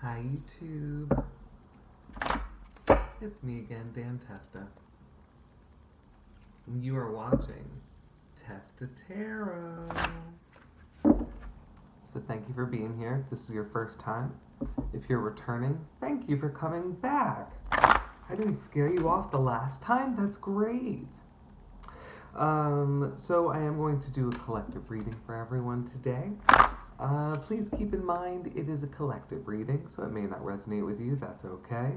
Hi YouTube. It's me again, Dan Testa. You are watching Testa Tarot. So thank you for being here. If this is your first time. If you're returning, thank you for coming back. I didn't scare you off the last time? That's great. So I am going to do a collective reading for everyone today. Please keep in mind it is a collective reading, so it may not resonate with you. That's okay.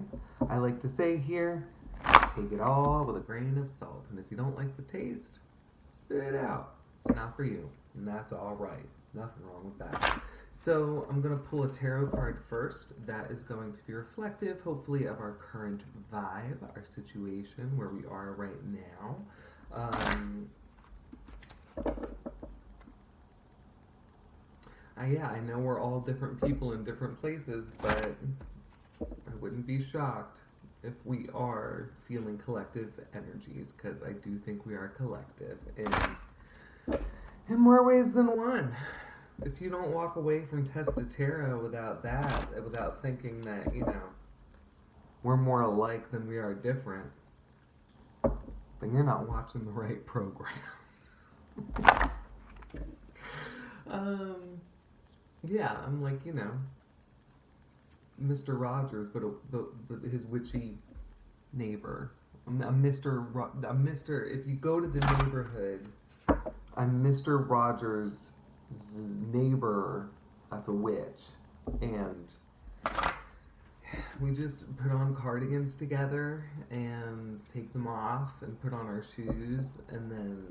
I like to say here, take it all with a grain of salt. And if you don't like the taste, spit it out. It's not for you. And that's all right. Nothing wrong with that. So I'm going to pull a tarot card first. That is going to be reflective, hopefully, of our current vibe, our situation, where we are right now. Yeah, I know we're all different people in different places, but I wouldn't be shocked if we are feeling collective energies, because I do think we are collective in more ways than one. If you don't walk away from Testa Tarot without that, without thinking that, we're more alike than we are different, then you're not watching the right program. Yeah, I'm like, Mr. Rogers, but his witchy neighbor. I'm Mr. If you go to the neighborhood, I'm Mr. Rogers' neighbor. That's a witch, and we just put on cardigans together and take them off and put on our shoes, and then.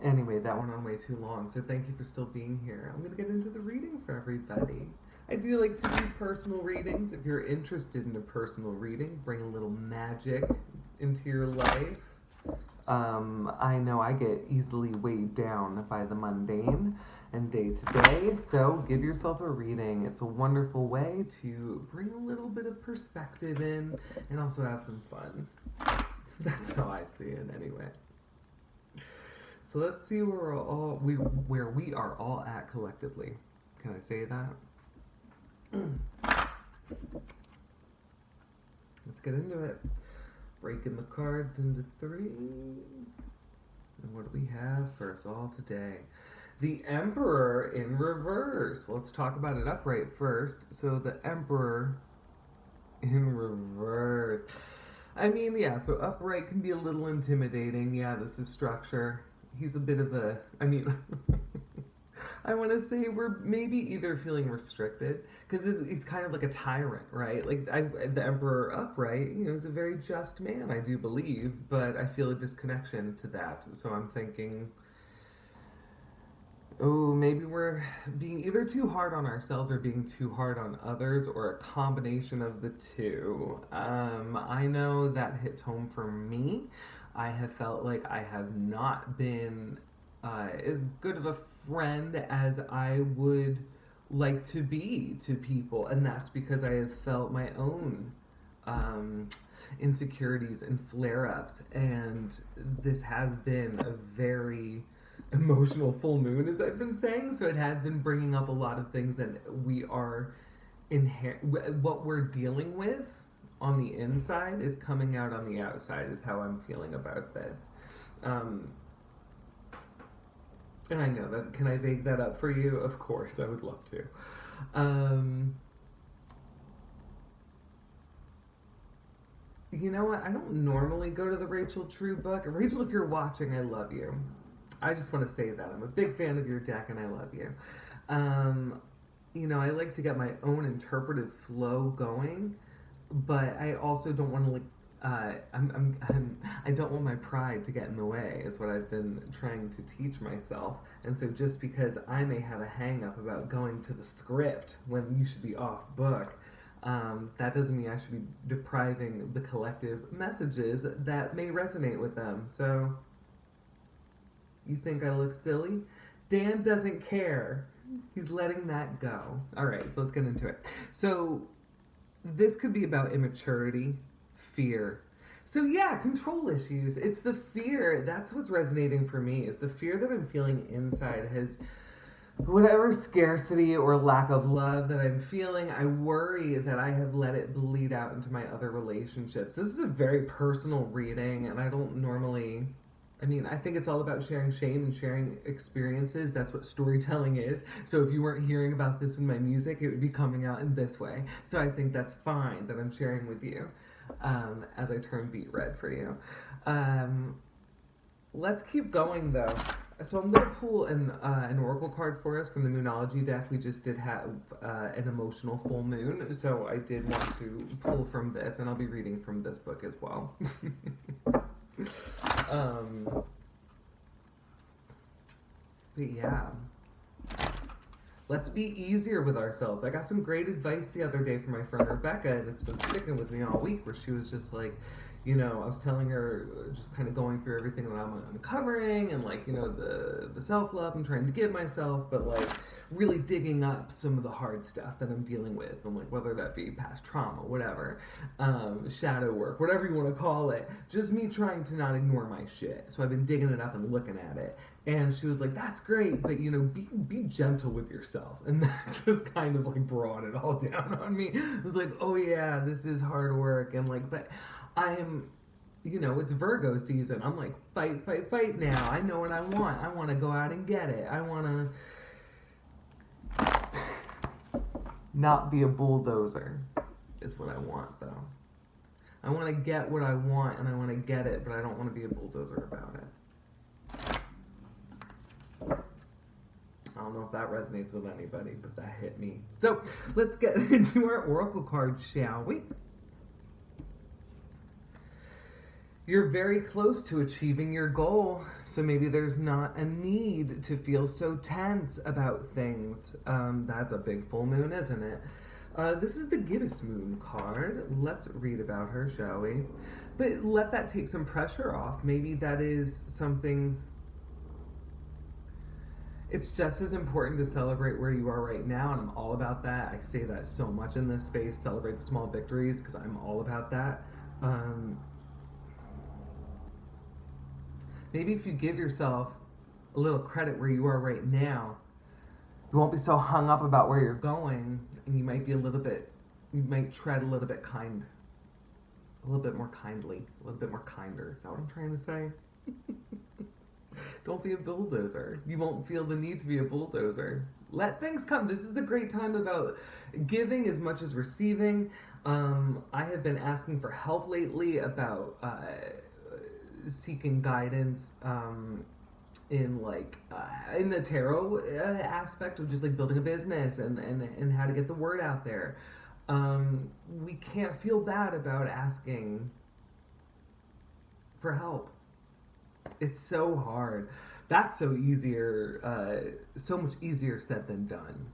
Anyway, that went on way too long, so thank you for still being here. I'm going to get into the reading for everybody. I do like to do personal readings. If you're interested in a personal reading, bring a little magic into your life. I know I get easily weighed down by the mundane and day to day, so give yourself a reading. It's a wonderful way to bring a little bit of perspective in and also have some fun. That's how I see it anyway. So let's see where we are all at collectively. Can I say that? Let's get into it. Breaking the cards into 3. And what do we have for us all today? The Emperor in reverse. Let's talk about it upright first. So the Emperor in reverse. I mean, yeah, so upright can be a little intimidating. Yeah, this is structure. He's a bit of a, I want to say we're maybe either feeling restricted, because he's kind of like a tyrant, right? Like, the Emperor upright, is a very just man, I do believe, but I feel a disconnection to that. So I'm thinking, maybe we're being either too hard on ourselves or being too hard on others, or a combination of the two. I know that hits home for me. I have felt like I have not been as good of a friend as I would like to be to people, and that's because I have felt my own insecurities and flare-ups, and this has been a very emotional full moon, as I've been saying, so it has been bringing up a lot of things that we are what we're dealing with on the inside is coming out on the outside, is how I'm feeling about this. And I know that, can I vague that up for you? Of course, I would love to. You know what? I don't normally go to the Rachel True book. Rachel, if you're watching, I love you. I just want to say that. I'm a big fan of your deck, and I love you. I like to get my own interpretive flow going, but I also don't want to I don't want my pride to get in the way, is what I've been trying to teach myself. And so just because I may have a hang up about going to the script when you should be off book, that doesn't mean I should be depriving the collective messages that may resonate with them. So, you think I look silly? Dan doesn't care. He's letting that go. All right, so let's get into it. So, this could be about immaturity, fear. So yeah, control issues. It's the fear. That's what's resonating for me, is the fear that I'm feeling inside has whatever scarcity or lack of love that I'm feeling, I worry that I have let it bleed out into my other relationships. This is a very personal reading, and I don't normally. I mean, I think it's all about sharing shame and sharing experiences. That's what storytelling is. So if you weren't hearing about this in my music, it would be coming out in this way. So I think that's fine that I'm sharing with you as I turn beet red for you. Um, let's keep going though. So I'm going to pull an oracle card for us from the Moonology deck. We just did have an emotional full moon, so I did want to pull from this, and I'll be reading from this book as well. um, but yeah, let's be easier with ourselves. I got some great advice the other day from my friend Rebecca, and it's been sticking with me all week, where she was just like, you know, I was telling her, just kind of going through everything that I'm uncovering, and like, you know, the self-love I'm trying to give myself, but like really digging up some of the hard stuff that I'm dealing with, and like whether that be past trauma, whatever, shadow work, whatever you want to call it, just me trying to not ignore my shit. So I've been digging it up and looking at it, and she was like, that's great, but you know, be gentle with yourself. And that just kind of like brought it all down on me. It was like, oh yeah, this is hard work, and like, but I am, you know, it's Virgo season. I'm like, fight, fight, fight now. I know what I want. I want to go out and get it. I want to not be a bulldozer is what I want, though. I want to get what I want, and I want to get it, but I don't want to be a bulldozer about it. I don't know if that resonates with anybody, but that hit me. So let's get into our oracle card, shall we? You're very close to achieving your goal, so maybe there's not a need to feel so tense about things. That's a big full moon, isn't it? This is the Gibbous Moon card. Let's read about her, shall we? But let that take some pressure off. Maybe that is something. It's just as important to celebrate where you are right now, and I'm all about that. I say that so much in this space, celebrate the small victories, because I'm all about that. Maybe if you give yourself a little credit where you are right now, you won't be so hung up about where you're going, and you might be you might tread a little bit a little bit more kindly, a little bit more kinder. Is that what I'm trying to say? Don't be a bulldozer. You won't feel the need to be a bulldozer. Let things come. This is a great time about giving as much as receiving. I have been asking for help lately about seeking guidance in the tarot aspect of just like building a business and how to get the word out there. We can't feel bad about asking for help. It's so hard. That's so much easier said than done.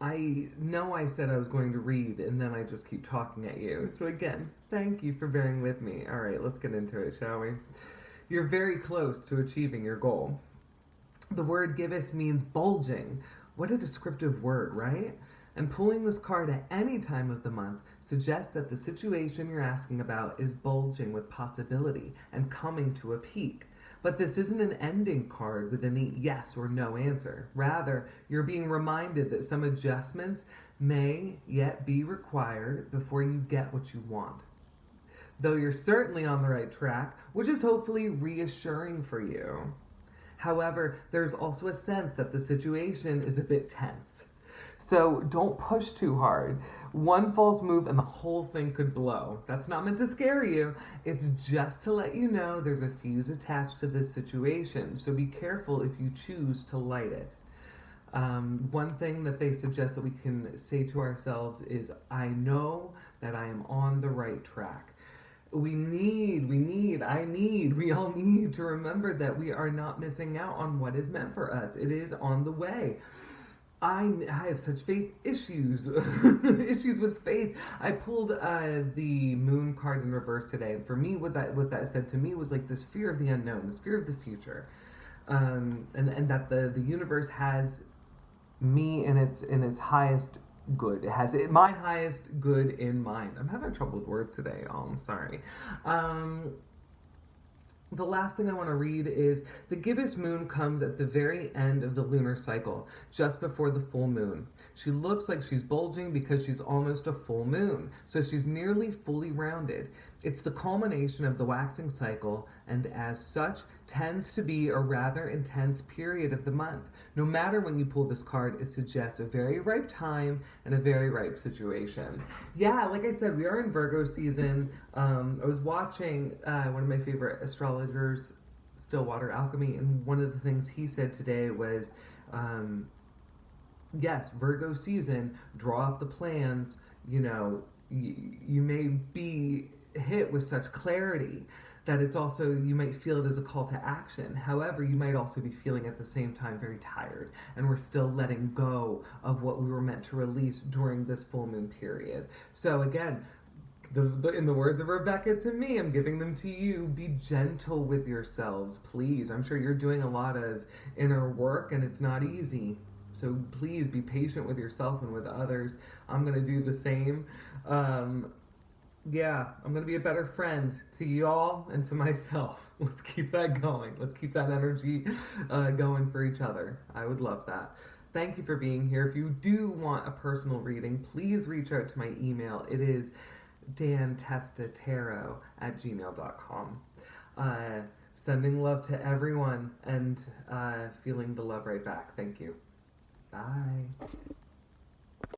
I know I said I was going to read, and then I just keep talking at you. So again, thank you for bearing with me. All right, let's get into it, shall we? You're very close to achieving your goal. The word gibbous means bulging. What a descriptive word, right? And pulling this card at any time of the month suggests that the situation you're asking about is bulging with possibility and coming to a peak. But this isn't an ending card with a neat yes or no answer. Rather, you're being reminded that some adjustments may yet be required before you get what you want. Though you're certainly on the right track, which is hopefully reassuring for you. However, there's also a sense that the situation is a bit tense. So don't push too hard. One false move and the whole thing could blow. That's not meant to scare you. It's just to let you know there's a fuse attached to this situation. So be careful if you choose to light it. One thing that they suggest that we can say to ourselves is, I know that I am on the right track. We all need to remember that we are not missing out on what is meant for us. It is on the way. I have such faith issues, issues with faith. I pulled the moon card in reverse today, and for me, what that said to me was like this fear of the unknown, this fear of the future, and that the universe has me in its highest good. It has my highest good in mind. I'm having trouble with words today. Oh, I'm sorry. The last thing I want to read is the gibbous moon comes at the very end of the lunar cycle, just before the full moon. She looks like she's bulging because she's almost a full moon, so she's nearly fully rounded. It's the culmination of the waxing cycle, and as such, tends to be a rather intense period of the month. No matter when you pull this card, it suggests a very ripe time and a very ripe situation. Yeah, like I said, we are in Virgo season. I was watching one of my favorite astrologers, Stillwater Alchemy, and one of the things he said today was, yes, Virgo season, draw up the plans. You know, you may be hit with such clarity that it's also, you might feel it as a call to action. However, you might also be feeling at the same time very tired, and we're still letting go of what we were meant to release during this full moon period. So again, in the words of Rebecca to me, I'm giving them to you. Be gentle with yourselves, please. I'm sure you're doing a lot of inner work and it's not easy. So please be patient with yourself and with others. I'm going to do the same. Yeah, I'm going to be a better friend to y'all and to myself. Let's keep that going. Let's keep that energy going for each other. I would love that. Thank you for being here. If you do want a personal reading, please reach out to my email. It is dantestataro@gmail.com. Sending love to everyone and feeling the love right back. Thank you. Bye.